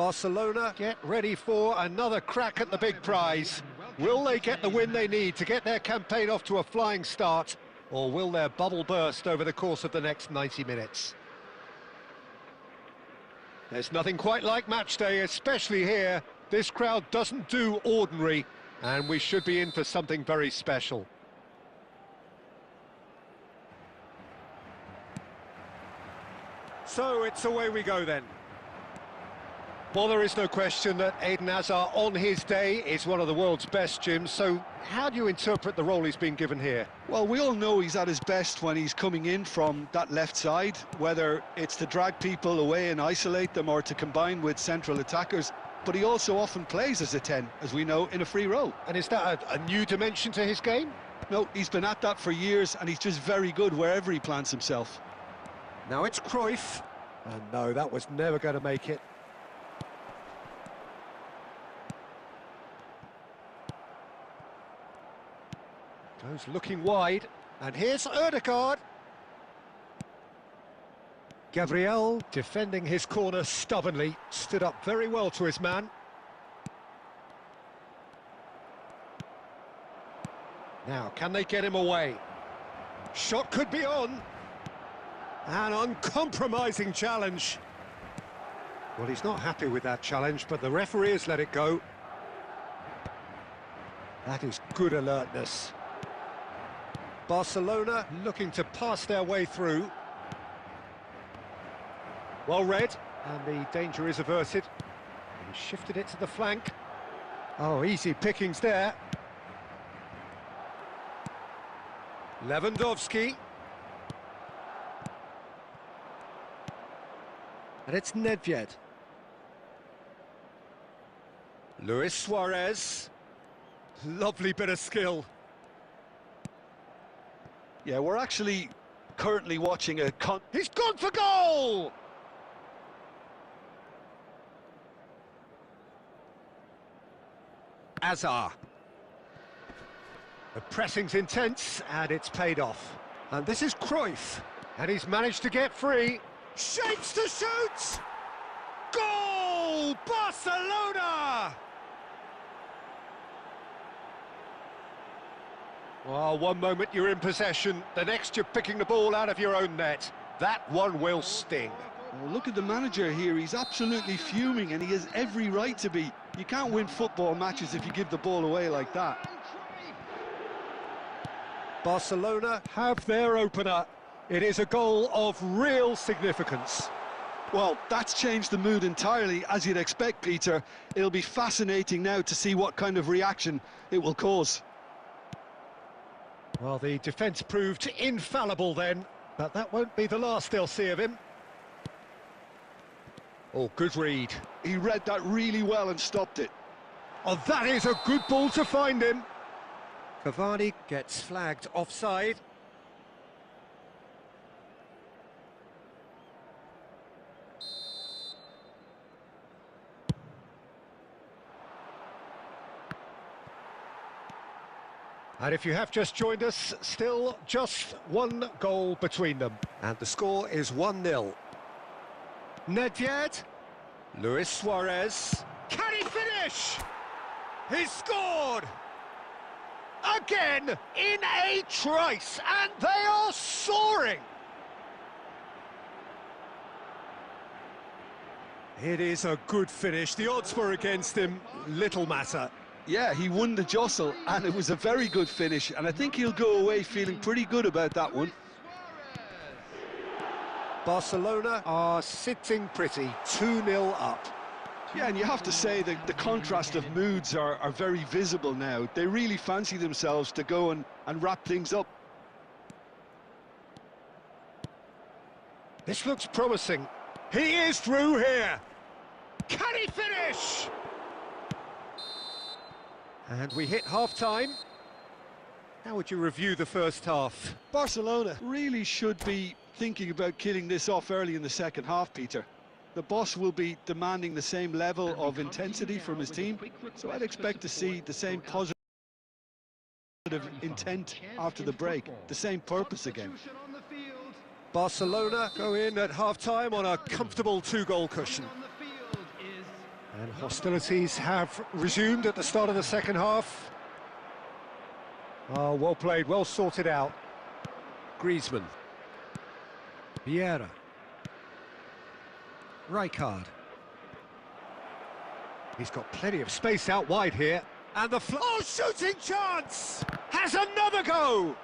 Barcelona get ready for another crack at the big prize. Will they get the win they need to get their campaign off to a flying start, or will their bubble burst over the course of the next 90 minutes? There's nothing quite like match day, especially here. This crowd doesn't do ordinary, and we should be in for something very special. So it's away we go then. Well, there is no question that Eden Hazard on his day is one of the world's best, Jim, so how do you interpret the role he's been given here? Well, we all know he's at his best when he's coming in from that left side, whether it's to drag people away and isolate them or to combine with central attackers, but he also often plays as a 10, as we know, in a free role. And is that a new dimension to his game? No, he's been at that for years, and he's just very good wherever he plants himself. Now it's Cruyff, and no, that was never going to make it. Goes looking wide, and here's Ødegaard. Gabriel, defending his corner stubbornly, stood up very well to his man. Now, can they get him away? Shot could be on. An uncompromising challenge. Well, he's not happy with that challenge, but the referee has let it go. That is good alertness. Barcelona looking to pass their way through. Well read, and the danger is averted. He shifted it to the flank. Oh, easy pickings there. Lewandowski. And it's Nedved. Luis Suarez. Lovely bit of skill. Yeah, we're actually currently watching a He's gone for goal! Hazard. The pressing's intense, and it's paid off. And this is Cruyff, and he's managed to get free. Shapes to shoot! Goal! Barcelona! Well, one moment you're in possession, the next you're picking the ball out of your own net. That one will sting. Well, look at the manager here, he's absolutely fuming, and he has every right to be. You can't win football matches if you give the ball away like that. Barcelona have their opener. It is a goal of real significance. Well, that's changed the mood entirely, as you'd expect, Peter. It'll be fascinating now to see what kind of reaction it will cause. Well, the defence proved infallible then, but that won't be the last they'll see of him. Oh, good read. He read that really well and stopped it. Oh, that is a good ball to find him. Cavani gets flagged offside. And if you have just joined us, still just one goal between them. And the score is 1-0. Nedved. Luis Suarez. Can he finish? He's scored! Again, in a trice, and they are soaring! It is a good finish. The odds were against him, little matter. Yeah, he won the jostle, and it was a very good finish, and I think he'll go away feeling pretty good about that one. Barcelona are sitting pretty, 2-0 up. Yeah, and you have to say that the contrast of moods are very visible now. They really fancy themselves to go and wrap things up. This looks promising. He is through here. Can he finish? And we hit half-time. How would you review the first half? Barcelona really should be thinking about killing this off early in the second half, Peter. The boss will be demanding the same level of intensity from his team, so I'd expect to see the same positive intent after the break, the same purpose again. Barcelona go in at half-time on a comfortable 2-goal cushion. And hostilities have resumed at the start of the second half. Oh, well played, well sorted out. Griezmann. Vieira. Rijkaard. He's got plenty of space out wide here. And the shooting chance! Has another go!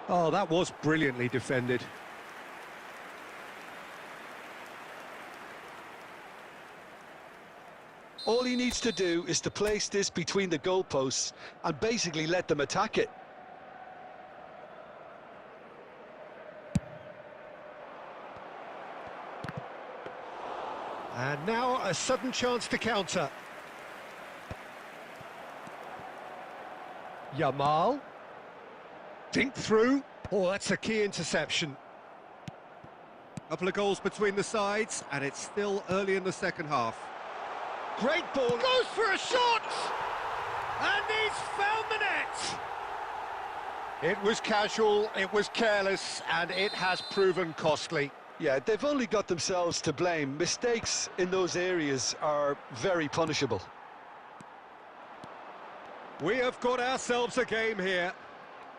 Oh, that was brilliantly defended. All he needs to do is to place this between the goalposts and basically let them attack it. And now a sudden chance to counter. Yamal. Dink through. Oh, that's a key interception. Couple of goals between the sides, and it's still early in the second half. Great ball. Goes for a shot! And he's found the net! It was casual, it was careless, and it has proven costly. Yeah, they've only got themselves to blame. Mistakes in those areas are very punishable. We have got ourselves a game here.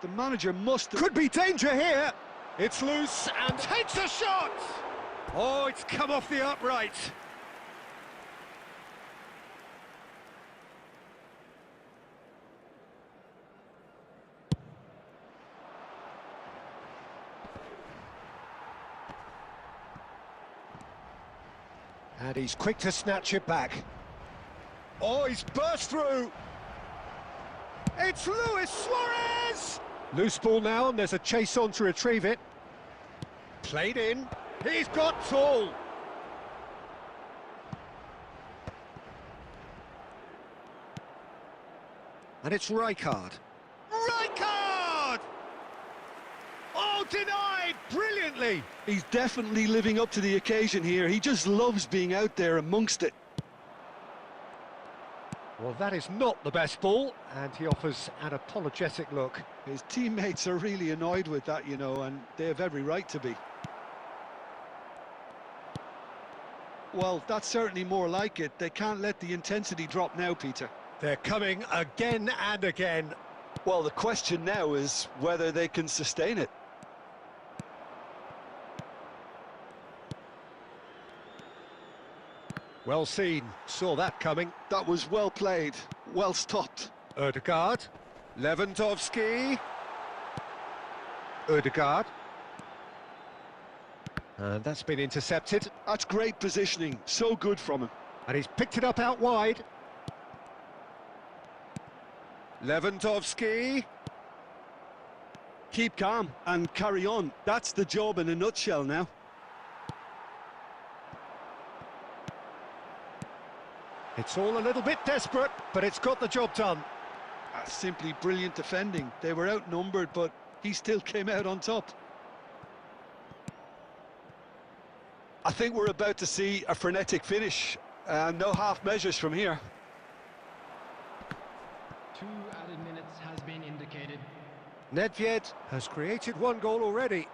The manager must have... Could be danger here. It's loose and takes a shot. Oh, it's come off the upright. And he's quick to snatch it back. Oh, he's burst through. It's Luis Suarez! Loose ball now, and there's a chase on to retrieve it. Played in. He's got tall. And it's Rijkaard. Rijkaard! Oh, denied brilliantly. He's definitely living up to the occasion here. He just loves being out there amongst it. Well, that is not the best ball, and he offers an apologetic look. His teammates are really annoyed with that, you know, and they have every right to be. Well, that's certainly more like it. They can't let the intensity drop now, Peter. They're coming again and again. Well, the question now is whether they can sustain it. Well seen, saw that coming. That was well played, well stopped. Ødegaard, Lewandowski. Ødegaard. And that's been intercepted. That's great positioning, so good from him. And he's picked it up out wide. Lewandowski. Keep calm and carry on. That's the job in a nutshell now. It's all a little bit desperate, but it's got the job done. That's simply brilliant defending. They were outnumbered, but he still came out on top. I think we're about to see a frenetic finish. No half measures from here. 2 added minutes has been indicated. Nedved has created one goal already.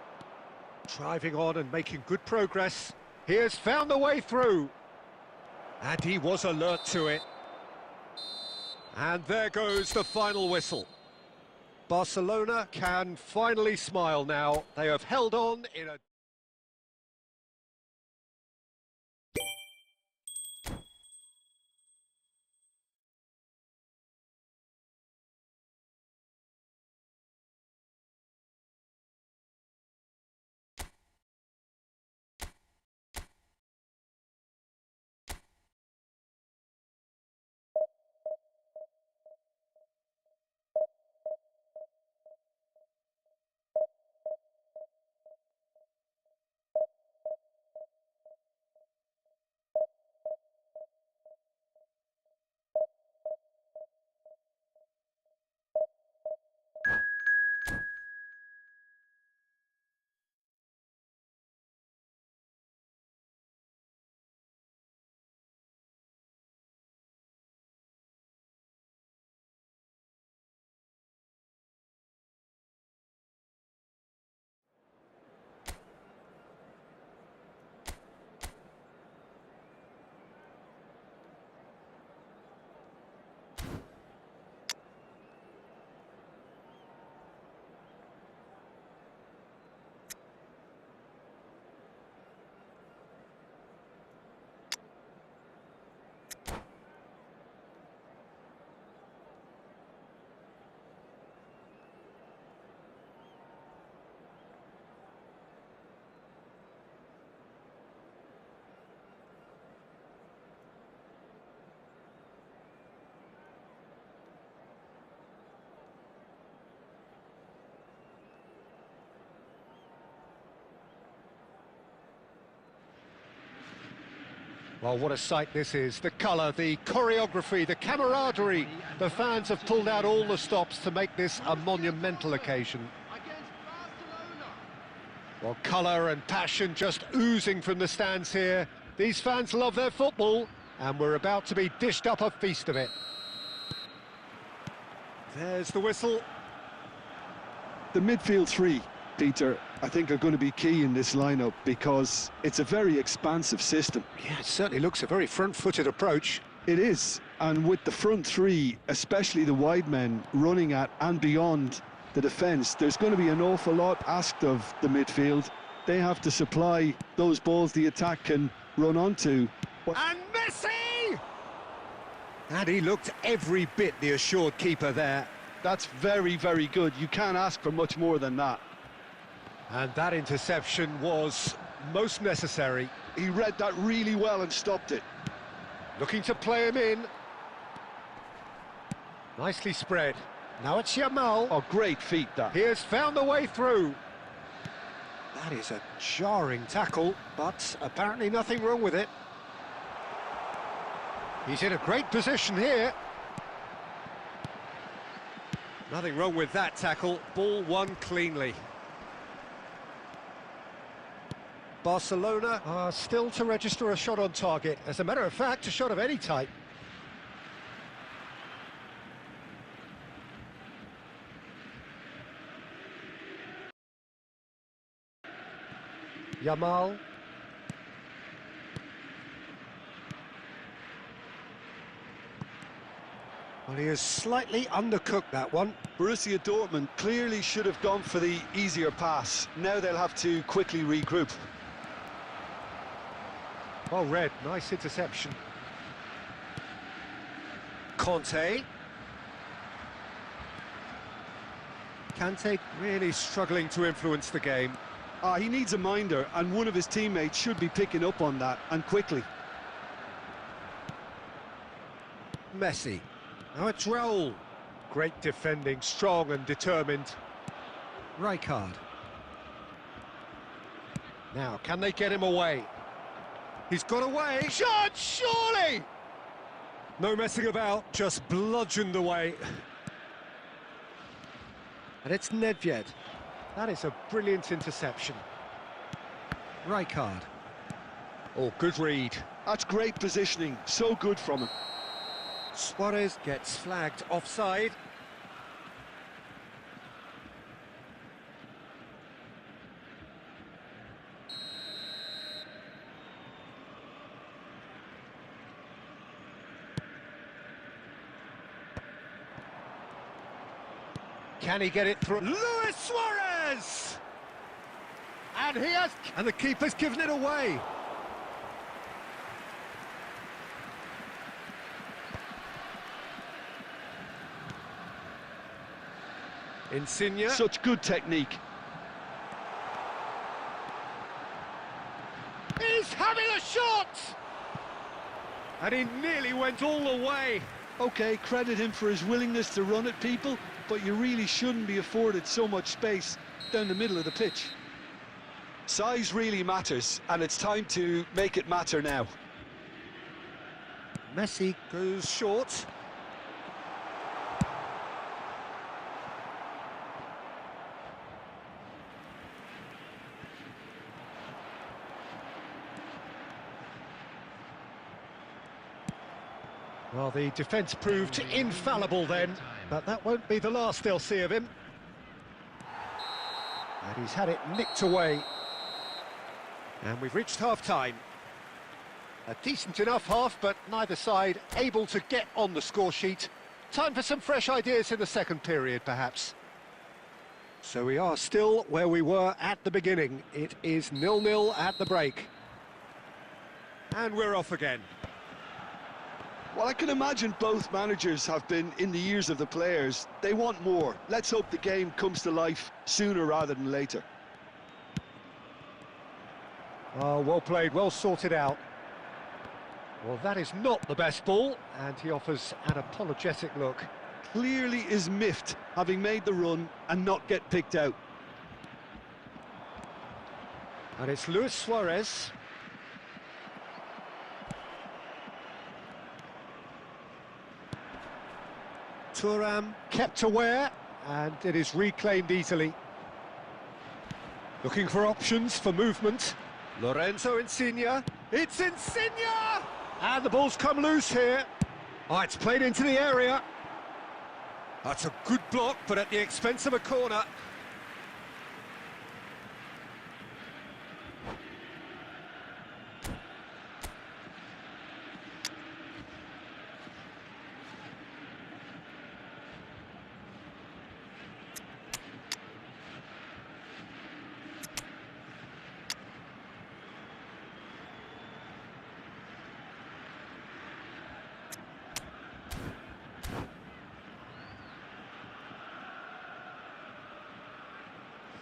Driving on and making good progress. He has found the way through. And he was alert to it. And there goes the final whistle. Barcelona can finally smile now. They have held on in a... Well, what a sight this is. The colour, the choreography, the camaraderie. The fans have pulled out all the stops to make this a monumental occasion. Well, colour and passion just oozing from the stands here. These fans love their football, and we're about to be dished up a feast of it. There's the whistle. The midfield three, Peter, I think are going to be key in this lineup because it's a very expansive system. Yeah, it certainly looks a very front-footed approach. It is, and with the front three, especially the wide men running at and beyond the defence, there's going to be an awful lot asked of the midfield. They have to supply those balls the attack can run onto. And Messi! And he looked every bit the assured keeper there. That's very, very good. You can't ask for much more than that. And that interception was most necessary. He read that really well and stopped it. Looking to play him in. Nicely spread. Now it's Yamal. Oh, great feat, that. He has found the way through. That is a jarring tackle, but apparently nothing wrong with it. He's in a great position here. Nothing wrong with that tackle. Ball won cleanly. Barcelona are still to register a shot on target. As a matter of fact, a shot of any type. Yamal. Well, he has slightly undercooked that one. Borussia Dortmund clearly should have gone for the easier pass. Now they'll have to quickly regroup. Well read, nice interception. Kante. Kante really struggling to influence the game. He needs a minder, and one of his teammates should be picking up on that, and quickly. Messi. Now it's Raul. Great defending, strong and determined. Rijkaard. Now, can they get him away? He's got away. Shot, surely! No messing about, just bludgeoned away. And it's Nedved. That is a brilliant interception. Rijkaard. Oh, good read. That's great positioning, so good from him. Suarez gets flagged offside. Can he get it through? Luis Suarez! And he has... And the keeper's given it away. Insigne. Such good technique. He's having a shot! And he nearly went all the way. OK, credit him for his willingness to run at people, but you really shouldn't be afforded so much space down the middle of the pitch. Size really matters, and it's time to make it matter now. Messi goes short. Well, the defence proved infallible then, but that won't be the last they'll see of him. And he's had it nicked away. And we've reached half-time. A decent enough half, but neither side able to get on the score sheet. Time for some fresh ideas in the second period, perhaps. So we are still where we were at the beginning. It is 0-0 at the break. And we're off again. Well, I can imagine both managers have been in the ears of the players. They want more. Let's hope the game comes to life sooner rather than later. Oh, well played, well sorted out. Well, that is not the best ball, and he offers an apologetic look. Clearly is miffed, having made the run and not get picked out. And it's Luis Suarez. Thuram kept aware, and it is reclaimed easily. Looking for options for movement. Lorenzo Insigne. It's Insigne! And the ball's come loose here. Oh, it's played into the area. That's a good block, but at the expense of a corner.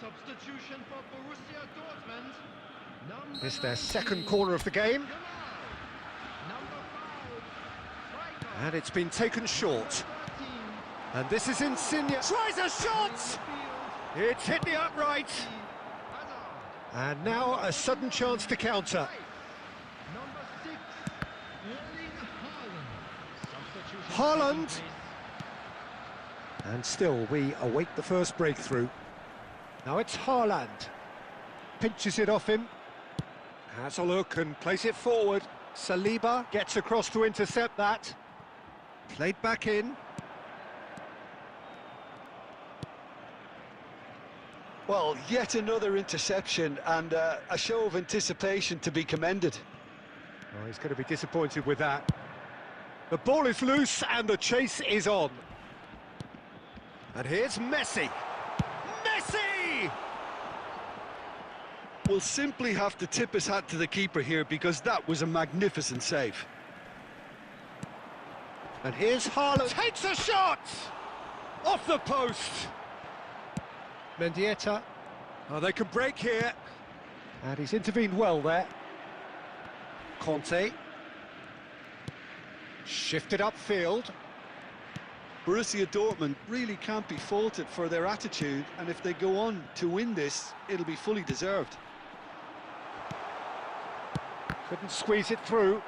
Substitution for Borussia Dortmund. It's their second corner of the game. And it's been taken short. And this is Insigne. Tries a shot! It's hit the upright. And now a sudden chance to counter. Haaland. And still we await the first breakthrough. Now it's Haaland. Pinches it off him. Has a look and plays it forward. Saliba gets across to intercept that. Played back in. Well, yet another interception and a show of anticipation to be commended. Oh, he's going to be disappointed with that. The ball is loose and the chase is on. And here's Messi. Messi! Will simply have to tip his hat to the keeper here because that was a magnificent save. And here's Haaland. Takes a shot! Off the post! Mendieta. Oh, they can break here. And he's intervened well there. Conte. Shifted upfield. Borussia Dortmund really can't be faulted for their attitude, and if they go on to win this, it'll be fully deserved. Couldn't squeeze it through.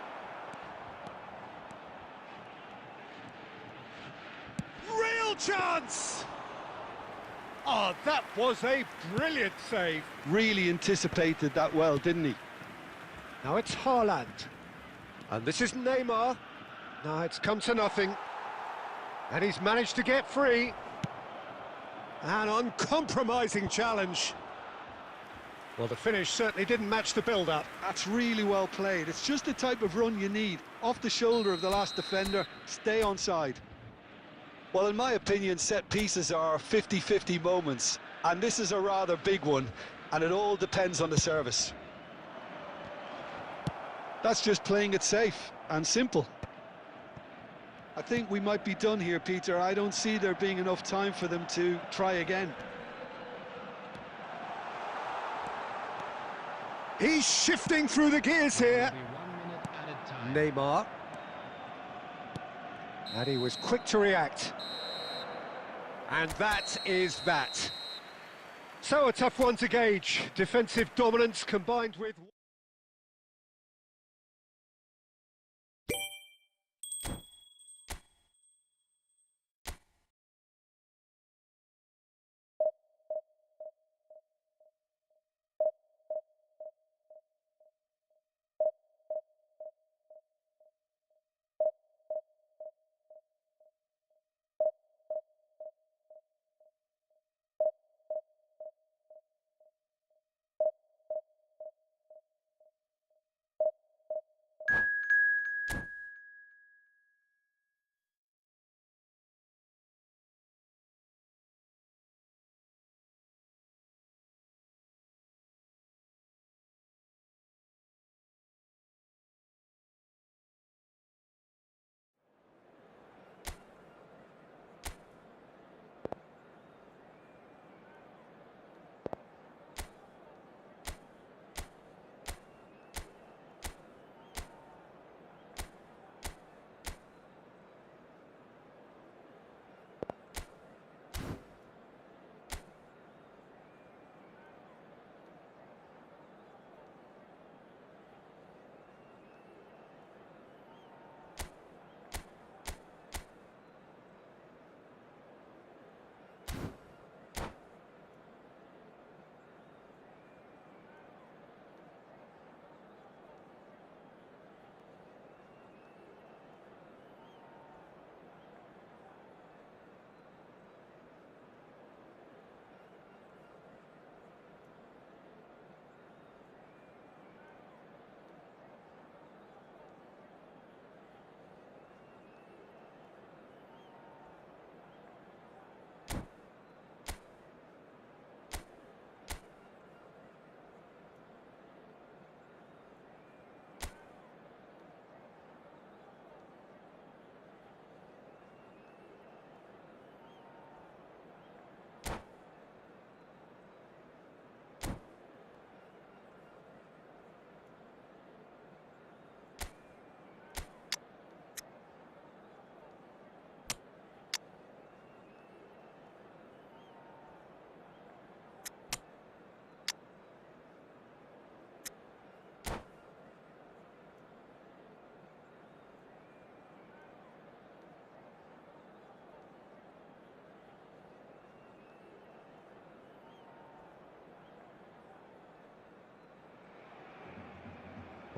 Real chance! Oh, that was a brilliant save. Really anticipated that well, didn't he? Now it's Haaland. And this is Neymar. Now it's come to nothing. And he's managed to get free. An uncompromising challenge. Well, the finish certainly didn't match the build-up. That's really well played. It's just the type of run you need. Off the shoulder of the last defender, stay onside. Well, in my opinion, set pieces are 50-50 moments. And this is a rather big one. And it all depends on the service. That's just playing it safe and simple. I think we might be done here, Peter. I don't see there being enough time for them to try again. He's shifting through the gears here. Neymar. And he was quick to react. And that is that. So a tough one to gauge. Defensive dominance combined with...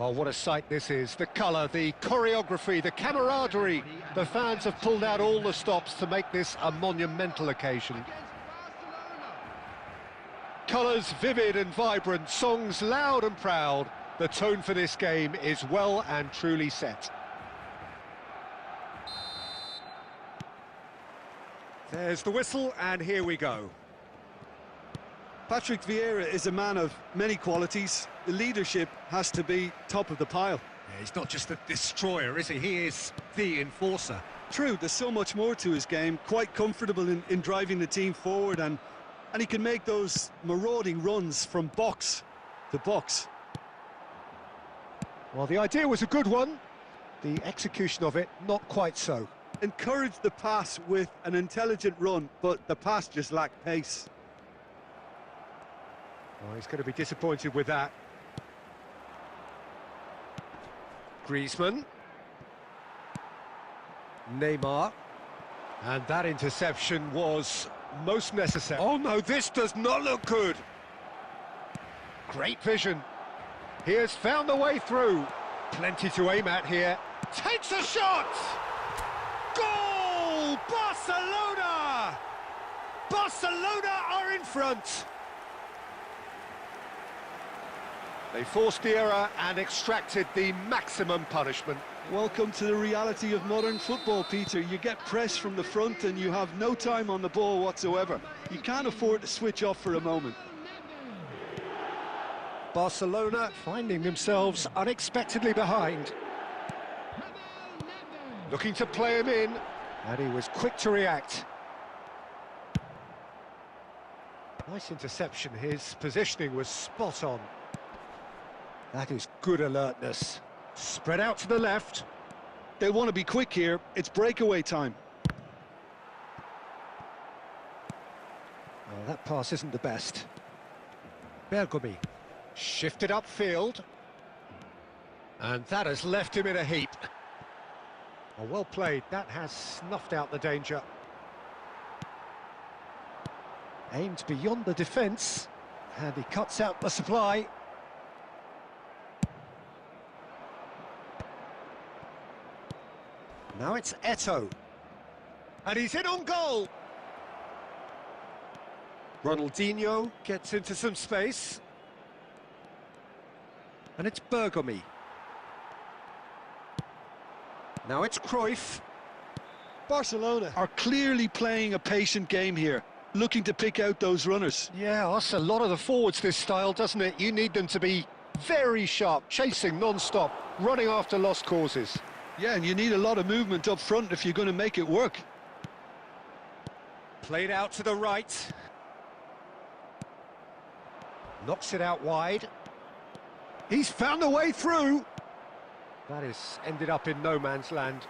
Well, what a sight this is. The colour, the choreography, the camaraderie. The fans have pulled out all the stops to make this a monumental occasion. Against Barcelona. Colours vivid and vibrant, songs loud and proud. The tone for this game is well and truly set. There's the whistle, and here we go. Patrick Vieira is a man of many qualities. The leadership has to be top of the pile. Yeah, he's not just a destroyer, is he? He is the enforcer. True, there's so much more to his game, quite comfortable in driving the team forward, and he can make those marauding runs from box to box. Well, the idea was a good one. The execution of it, not quite so. Encouraged the pass with an intelligent run, but the pass just lacked pace. Oh, he's going to be disappointed with that. Griezmann. Neymar. And that interception was most necessary. Oh no, this does not look good. Great vision. He has found the way through. Plenty to aim at here. Takes a shot! Goal! Barcelona! Barcelona are in front. They forced the error and extracted the maximum punishment. Welcome to the reality of modern football, Peter. You get pressed from the front and you have no time on the ball whatsoever. You can't afford to switch off for a moment. Barcelona finding themselves unexpectedly behind. Looking to play him in, and he was quick to react. Nice interception, his positioning was spot on. That is good alertness. Spread out to the left. They want to be quick here, it's breakaway time. Oh, that pass isn't the best. Bergomi shifted upfield. And that has left him in a heap. Oh, well played, that has snuffed out the danger. Aimed beyond the defence, and he cuts out the supply. Now it's Eto'o. And he's in on goal. Ronaldinho gets into some space. And it's Bergomi. Now it's Cruyff. Barcelona are clearly playing a patient game here, looking to pick out those runners. Yeah, that's a lot of the forwards, this style, doesn't it? You need them to be very sharp, chasing non-stop, running after lost causes. Yeah, and you need a lot of movement up front if you're going to make it work. Played out to the right. Knocks it out wide. He's found a way through. That is ended up in no man's land.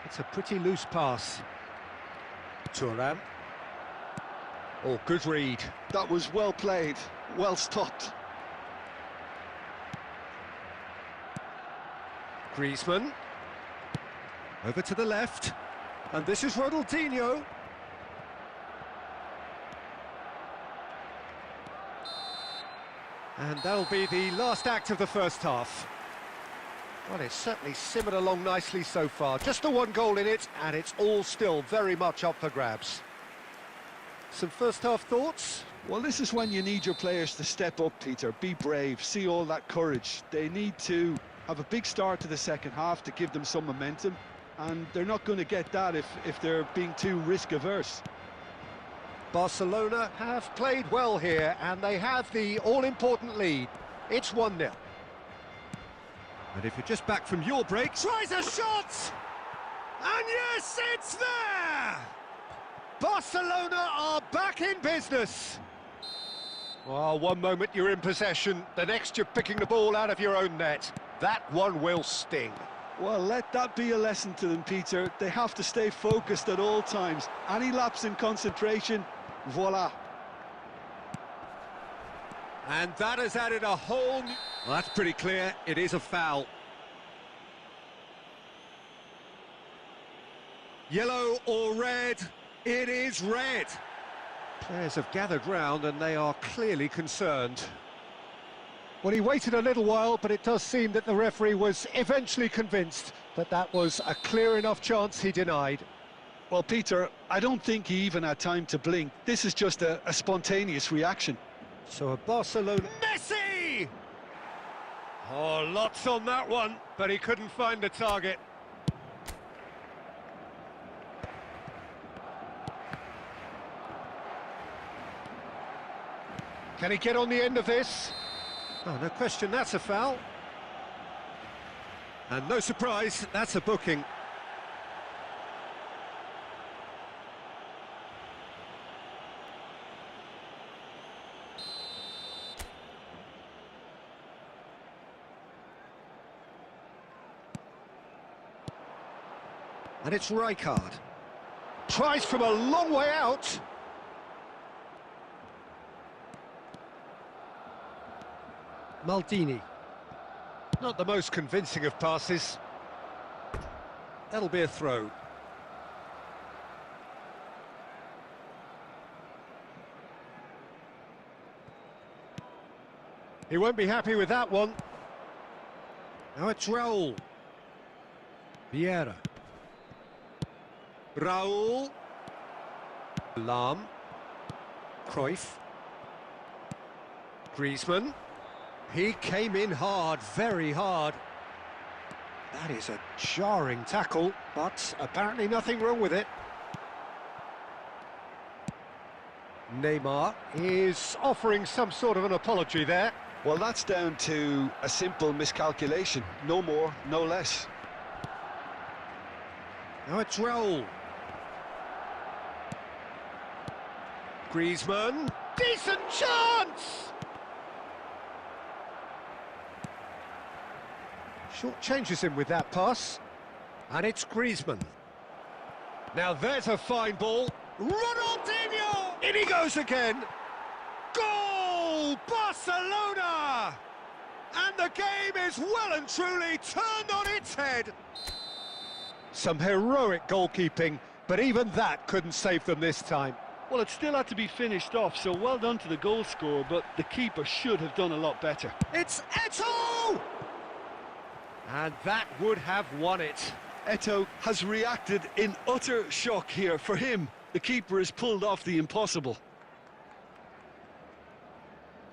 It's a pretty loose pass. Thuram. Oh, good read. That was well played, well stopped. Griezmann. Over to the left. And this is Ronaldinho. And that'll be the last act of the first half. Well, it's certainly simmered along nicely so far. Just the one goal in it, and it's all still very much up for grabs. Some first half thoughts? Well, this is when you need your players to step up, Peter. Be brave, see all that courage. They need to have a big start to the second half to give them some momentum, and they're not going to get that if they're being too risk-averse. Barcelona have played well here, and they have the all-important lead. It's 1-0. And if you're just back from your break, tries a shot! And yes, it's there! Barcelona are back in business. Well, one moment you're in possession, the next you're picking the ball out of your own net. That one will sting. Well, let that be a lesson to them, Peter. They have to stay focused at all times. Any lapse in concentration, voila. And that has added a whole new... Well, that's pretty clear. It is a foul. Yellow or red, It is red. Players have gathered round and they are clearly concerned. Well, he waited a little while, but it does seem that the referee was eventually convinced that that was a clear enough chance he denied. Well, Peter, I don't think he even had time to blink. This is just a spontaneous reaction. So a Barcelona... Messi! Oh, lots on that one, but he couldn't find the target. Can he get on the end of this? Oh, no question, that's a foul. And no surprise, that's a booking. And it's Rijkaard. Tries from a long way out. Maldini. Not the most convincing of passes. That'll be a throw. He won't be happy with that one. Now it's Raul. Vieira. Raul. Lam. Cruyff. Griezmann. He came in hard, very hard. That is a jarring tackle, but apparently nothing wrong with it. Neymar is offering some sort of an apology there. Well, that's down to a simple miscalculation. No more, no less. Now it's Raul. Griezmann. Decent chance! Short changes him with that pass. And it's Griezmann. Now there's a fine ball. Ronaldinho! In he goes again. Goal! Barcelona! And the game is well and truly turned on its head. Some heroic goalkeeping, but even that couldn't save them this time. Well, it still had to be finished off, so well done to the goal scorer, but the keeper should have done a lot better. It's Eto'o! And that would have won it. Eto'o has reacted in utter shock here. For him, the keeper has pulled off the impossible.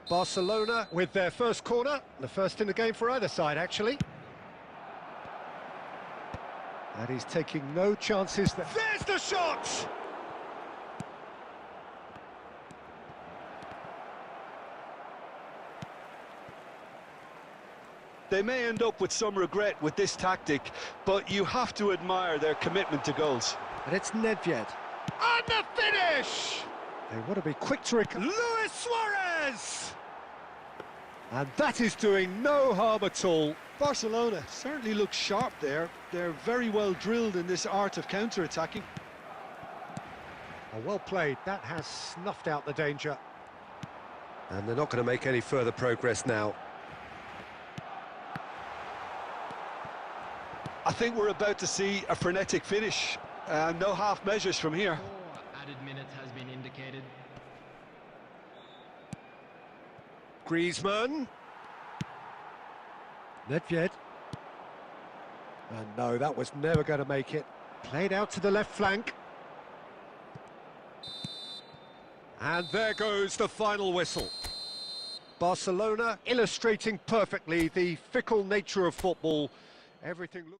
Barcelona with their first corner, the first in the game for either side, actually. And he's taking no chances. There's the shot! They may end up with some regret with this tactic, but you have to admire their commitment to goals. And it's Nedved. And the finish! They want to be quick to Luis Suarez! And that is doing no harm at all. Barcelona certainly looks sharp there. They're very well drilled in this art of counter-attacking. Oh, well played. That has snuffed out the danger. And they're not going to make any further progress now. I think we're about to see a frenetic finish. No half measures from here. 4 added minutes has been indicated. Griezmann. Nedved. And no, that was never going to make it. Played out to the left flank. And there goes the final whistle. Barcelona illustrating perfectly the fickle nature of football. Everything looks...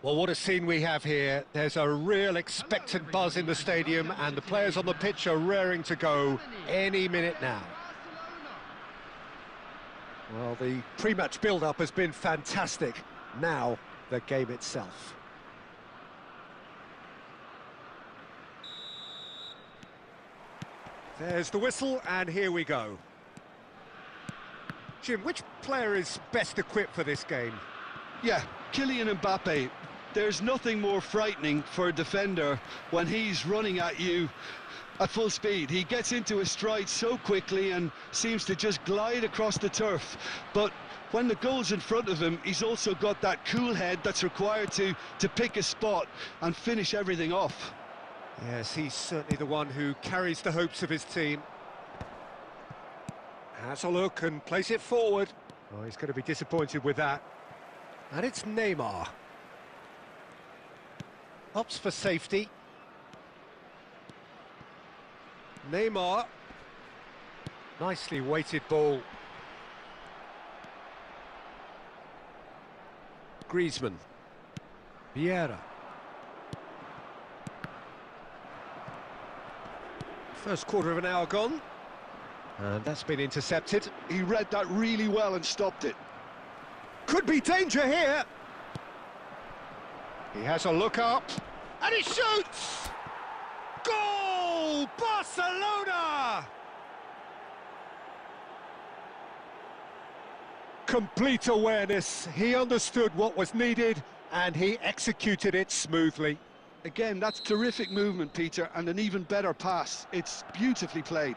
Well, what a scene we have here. There's a real expectant buzz in the stadium, and the players on the pitch are raring to go any minute now. Well, the pre-match build-up has been fantastic. Now, the game itself. There's the whistle, and here we go. Jim, which player is best equipped for this game? Yeah, Kylian Mbappe. There's nothing more frightening for a defender when he's running at you at full speed. He gets into a stride so quickly and seems to just glide across the turf. But when the goal's in front of him, he's also got that cool head that's required to pick a spot and finish everything off. Yes, he's certainly the one who carries the hopes of his team. Has a look and plays it forward. Oh, he's going to be disappointed with that. And it's Neymar. Opts for safety. Neymar. Nicely weighted ball. Griezmann. Vieira. First quarter of an hour gone. And that's been intercepted. He read that really well and stopped it. Could be danger here. He has a look up, and he shoots! Goal! Barcelona! Complete awareness. He understood what was needed, and he executed it smoothly. Again, that's terrific movement, Peter, and an even better pass. It's beautifully played.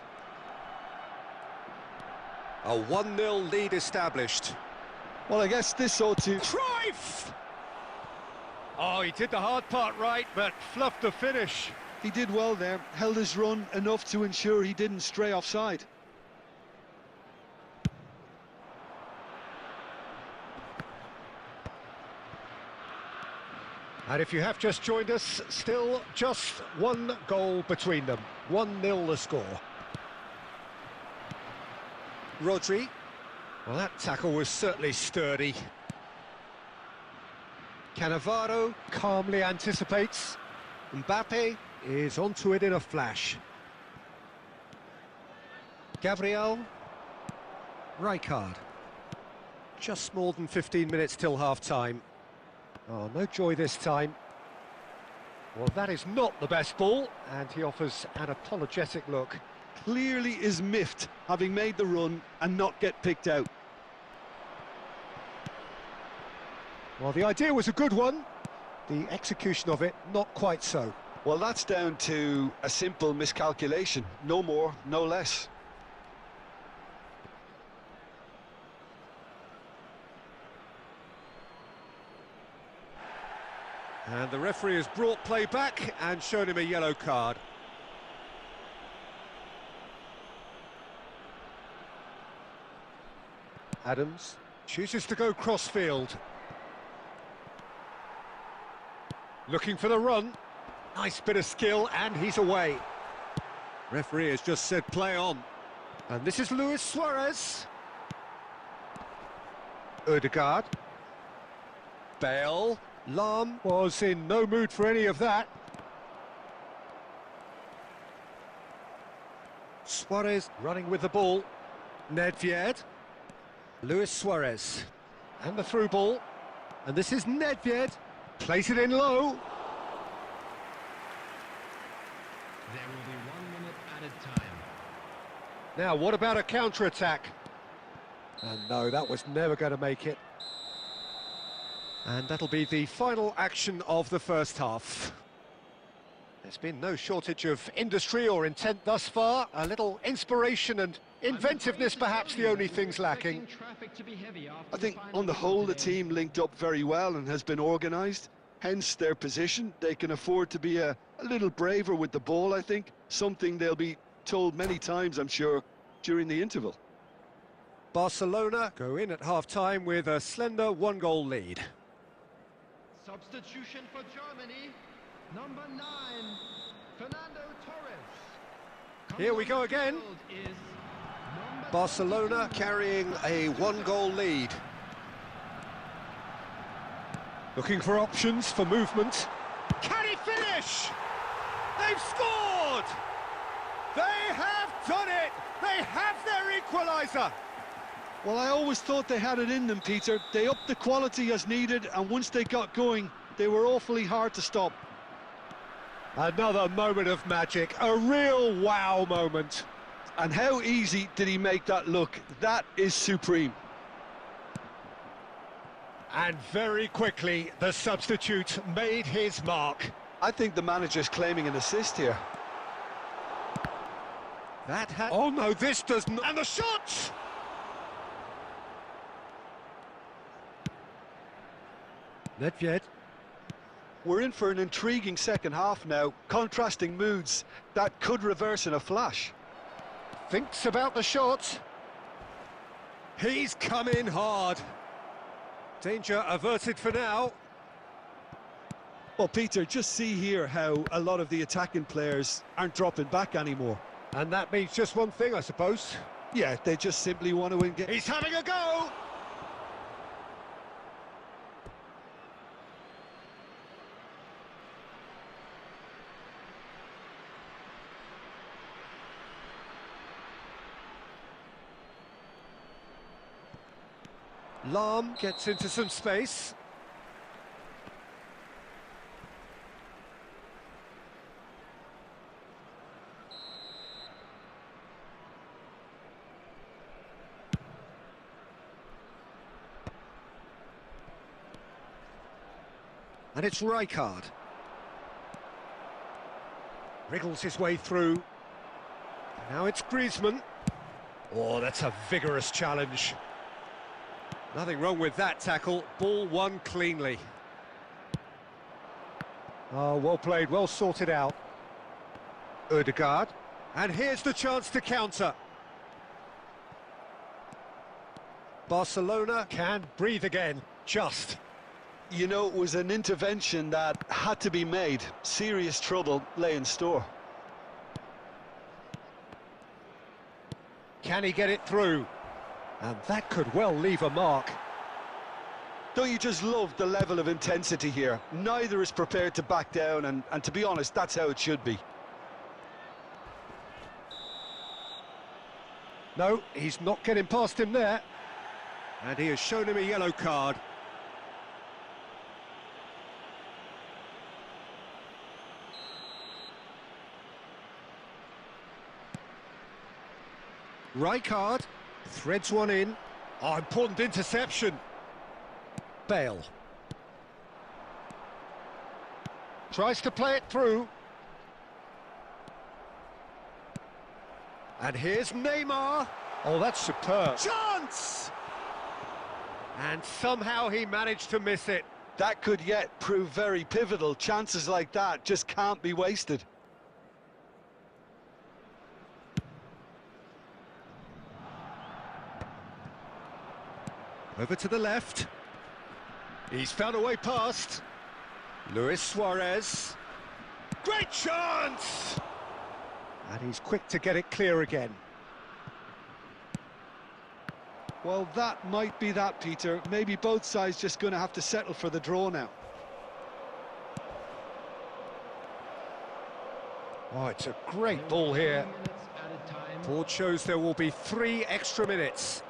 A 1-0 lead established. Well, I guess this ought to... Cruyff! Oh, he did the hard part right, but fluffed the finish. He did well there, held his run enough to ensure he didn't stray offside. And if you have just joined us, still just one goal between them. 1-0 the score. Rodri. Well, that tackle was certainly sturdy. Cannavaro calmly anticipates. Mbappe is onto it in a flash. Gabriel. Rijkaard. Just more than 15 minutes till half-time. Oh, no joy this time. Well, that is not the best ball, and he offers an apologetic look. Clearly is miffed, having made the run and not get picked out. Well, the idea was a good one. The execution of it, not quite so. Well, that's down to a simple miscalculation. No more, no less. And the referee has brought play back and shown him a yellow card. Adams chooses to go cross-field. Looking for the run. Nice bit of skill, and he's away. Referee has just said play on. And this is Luis Suarez. Ødegaard. Bale. Lahm was in no mood for any of that. Suarez running with the ball. Nedved. Luis Suarez. And the through ball. And this is Nedved. Plays it in low. There will be 1 minute added time. Now, what about a counter-attack? And no, that was never going to make it. And that'll be the final action of the first half. There's been no shortage of industry or intent thus far. A little inspiration and inventiveness, perhaps the only things lacking. I think on the whole the team linked up very well and has been organised. Hence their position. They can afford to be a little braver with the ball, I think. Something they'll be told many times, I'm sure, during the interval. Barcelona go in at half-time with a slender 1-goal lead. Substitution for Germany, number 9, Fernando Torres. Here we go again. Barcelona carrying a 1-goal lead. Looking for options for movement. Can he finish? They've scored! They have done it! They have their equaliser! Well, I always thought they had it in them, Peter. They upped the quality as needed, and once they got going, they were awfully hard to stop. Another moment of magic, a real wow moment. And how easy did he make that look? That is supreme. And very quickly, the substitute made his mark. I think the manager's claiming an assist here. Oh no, this does not... And the shot! Nedved. We're in for an intriguing second half now, contrasting moods that could reverse in a flash. Thinks about the shot. He's come in hard. Danger averted for now. Well, Peter, just see here how a lot of the attacking players aren't dropping back anymore. And that means just one thing, I suppose. Yeah, they just simply want to engage. He's having a go! Lahm gets into some space. And it's Rijkaard. Wriggles his way through. Now it's Griezmann. Oh, that's a vigorous challenge. Nothing wrong with that tackle. Ball won cleanly. Oh, well played, well sorted out. Ødegaard. And here's the chance to counter. Barcelona can breathe again, just. You know, it was an intervention that had to be made. Serious trouble lay in store. Can he get it through? And that could well leave a mark. Don't you just love the level of intensity here? Neither is prepared to back down, and to be honest, that's how it should be. No, he's not getting past him there. And he has shown him a yellow card. Rijkaard threads one in. Oh, important interception. Bale. Tries to play it through. And here's Neymar. Oh, that's superb. Chance! And somehow he managed to miss it. That could yet prove very pivotal. Chances like that just can't be wasted. Over to the left. He's found a way past. Luis Suarez. Great chance! And he's quick to get it clear again. Well, that might be that, Peter. Maybe both sides just going to have to settle for the draw now. Oh, it's a great ball here. Board shows there will be 3 extra minutes.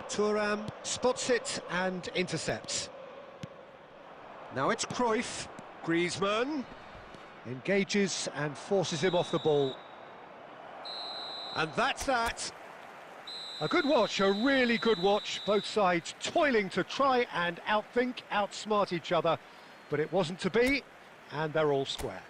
Thuram spots it and intercepts. Now it's Cruyff. Griezmann engages and forces him off the ball. And that's that. A good watch, a really good watch. Both sides toiling to try and outthink, outsmart each other. But it wasn't to be, and they're all square.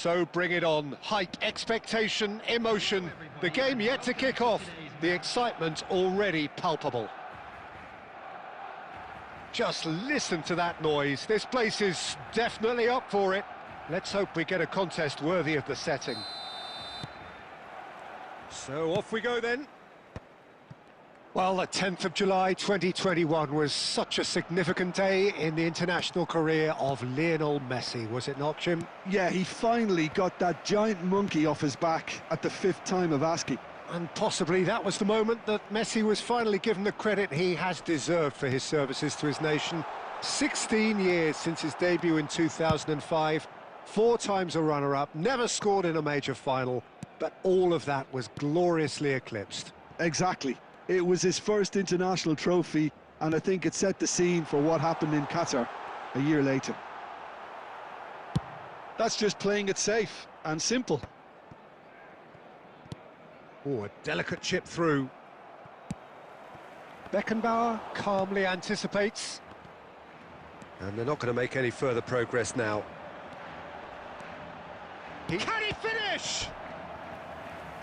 So bring it on. Hype, expectation, emotion. The game yet to kick off. The excitement already palpable. Just listen to that noise. This place is definitely up for it. Let's hope we get a contest worthy of the setting. So off we go then. Well, the 10th of July 2021 was such a significant day in the international career of Lionel Messi, was it not, Jim? Yeah, he finally got that giant monkey off his back at the 5th time of asking. And possibly that was the moment that Messi was finally given the credit he has deserved for his services to his nation. 16 years since his debut in 2005, 4 times a runner-up, never scored in a major final, but all of that was gloriously eclipsed. Exactly. It was his first international trophy, and I think it set the scene for what happened in Qatar a year later. That's just playing it safe and simple. Oh, a delicate chip through. Beckenbauer calmly anticipates. And they're not going to make any further progress now. Can he finish?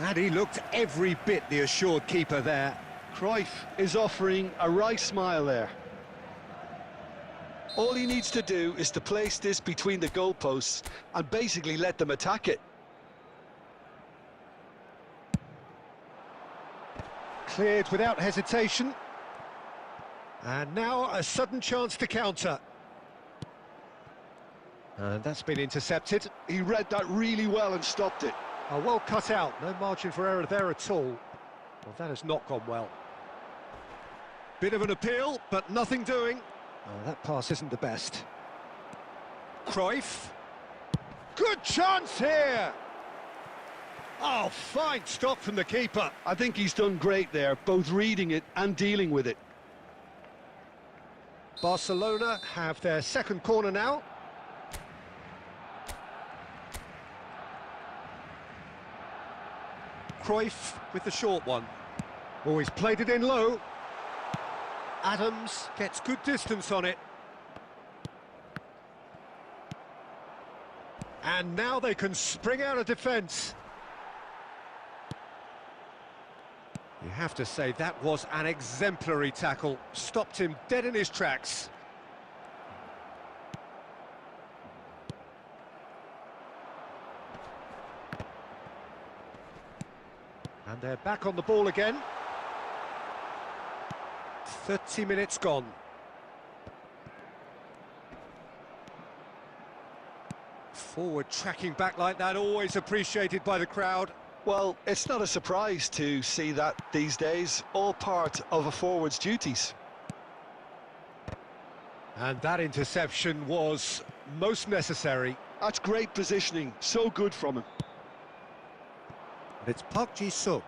And he looked every bit the assured keeper there. Cruyff is offering a wry smile there. All he needs to do is to place this between the goalposts and basically let them attack it. Cleared without hesitation. And now a sudden chance to counter. And that's been intercepted. He read that really well and stopped it. Oh, well cut out, no margin for error there at all. Well, that has not gone well. Bit of an appeal, but nothing doing. Oh, that pass isn't the best. Cruyff. Good chance here! Oh, fine stop from the keeper. I think he's done great there, both reading it and dealing with it. Barcelona have their second corner now. Cruyff with the short one. Oh, he's played it in low. Adams gets good distance on it. And now they can spring out of defence. You have to say that was an exemplary tackle. Stopped him dead in his tracks. And they're back on the ball again. 30 minutes gone. Forward tracking back like that, always appreciated by the crowd. Well, it's not a surprise to see that these days, all part of a forward's duties. And that interception was most necessary. That's great positioning, so good from him. It's Park Ji-suk.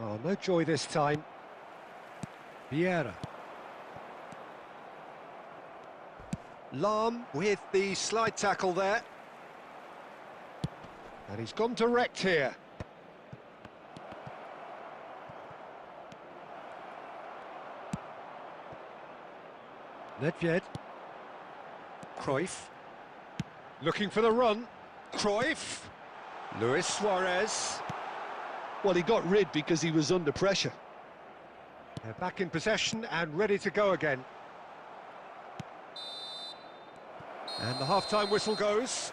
Oh, no joy this time. Vieira. Lahm with the slide tackle there. And he's gone direct here. Nedved. Cruyff. Looking for the run. Cruyff. Luis Suarez. Well, he got rid because he was under pressure. They're back in possession and ready to go again. And the half-time whistle goes.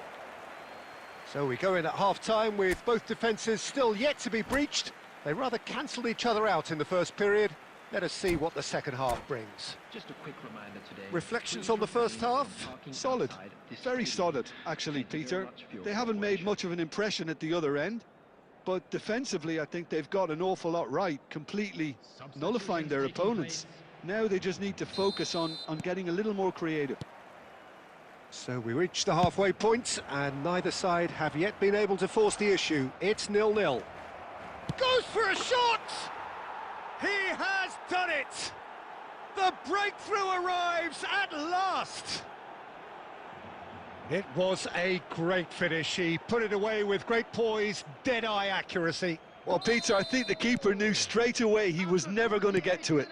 So we go in at half-time with both defences still yet to be breached. They rather cancelled each other out in the first period. Let us see what the second half brings. Just a quick reminder today. Reflections on the first half? Solid. Very solid, actually, Peter. They haven't made much of an impression at the other end. But defensively, I think they've got an awful lot right, completely nullifying their opponents. Now they just need to focus on getting a little more creative. So we reach the halfway point, and neither side have yet been able to force the issue. It's 0-0. Goes for a shot! He has done it! The breakthrough arrives at last! It was a great finish. He put it away with great poise, dead-eye accuracy. Well, Peter, I think the keeper knew straight away he was never going to get to it.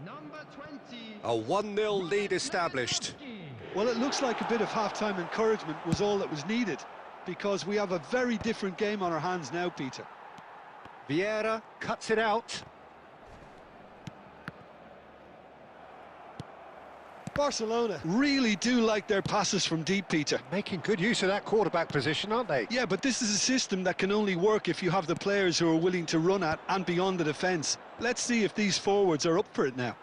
Number 20. A 1-0 lead established. Well, it looks like a bit of half-time encouragement was all that was needed, because we have a very different game on our hands now, Peter. Vieira cuts it out. Barcelona really do like their passes from deep, Peter. Making good use of that quarterback position, aren't they? Yeah, but this is a system that can only work if you have the players who are willing to run at and beyond the defence. Let's see if these forwards are up for it now.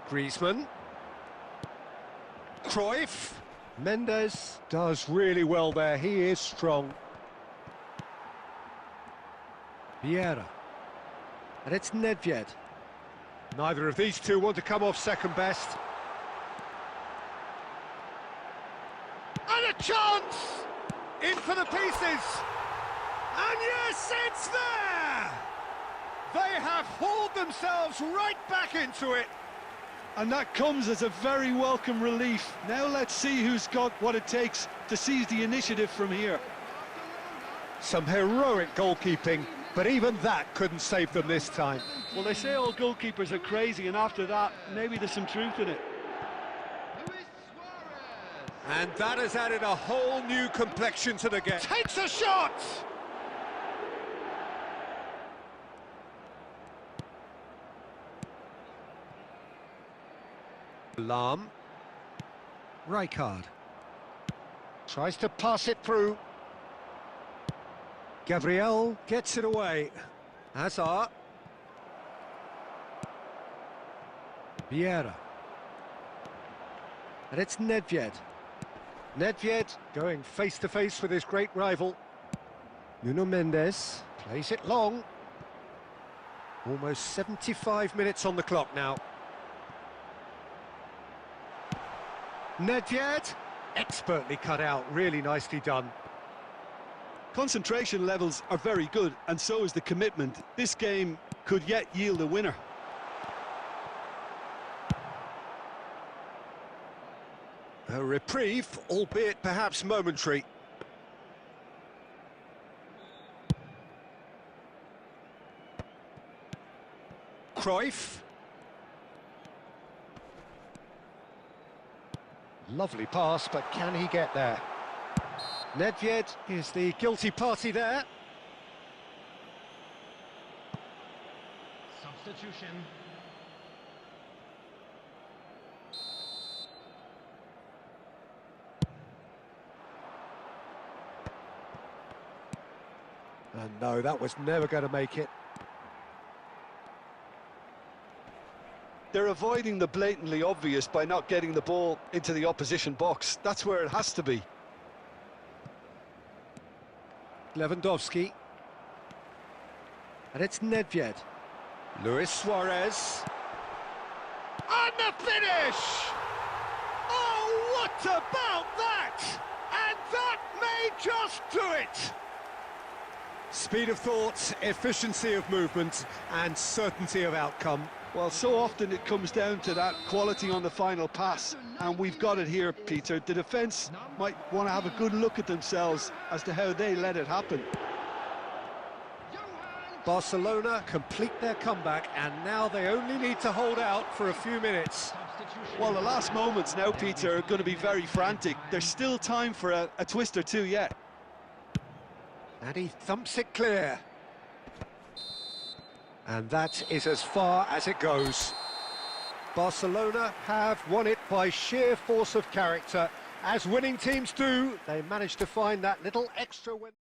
Griezmann. Cruyff. Mendes does really well there. He is strong. Vieira. And it's Nedved. Neither of these two want to come off second best. And a chance! In for the pieces! And yes, it's there! They have hauled themselves right back into it. And that comes as a very welcome relief. Now let's see who's got what it takes to seize the initiative from here. Some heroic goalkeeping, but even that couldn't save them this time. Well, they say all goalkeepers are crazy, and after that, maybe there's some truth in it. And that has added a whole new complexion to the game. Takes a shot! Lahm. Rijkaard. Tries to pass it through. Gabriel gets it away. Hazard. Vieira. And it's Nedved. Nedved going face-to-face with his great rival. Nuno Mendes plays it long. Almost 75 minutes on the clock now. Nedved, expertly cut out, really nicely done. Concentration levels are very good, and so is the commitment. This game could yet yield a winner. A reprieve, albeit perhaps momentary. Cruyff. Lovely pass, but can he get there? Nedved is the guilty party there. Substitution. And no, that was never going to make it. They're avoiding the blatantly obvious by not getting the ball into the opposition box. That's where it has to be. Lewandowski. And it's Nedved. Luis Suarez. And the finish! Oh, what about that? And that may just do it! Speed of thought, efficiency of movement, and certainty of outcome. Well, so often it comes down to that quality on the final pass, and we've got it here, Peter. The defence might want to have a good look at themselves as to how they let it happen. Barcelona complete their comeback, and now they only need to hold out for a few minutes. Well, the last moments now, Peter, are going to be very frantic. There's still time for a twist or two yet. And he thumps it clear. And that is as far as it goes. Barcelona have won it by sheer force of character. As winning teams do, they managed to find that little extra win.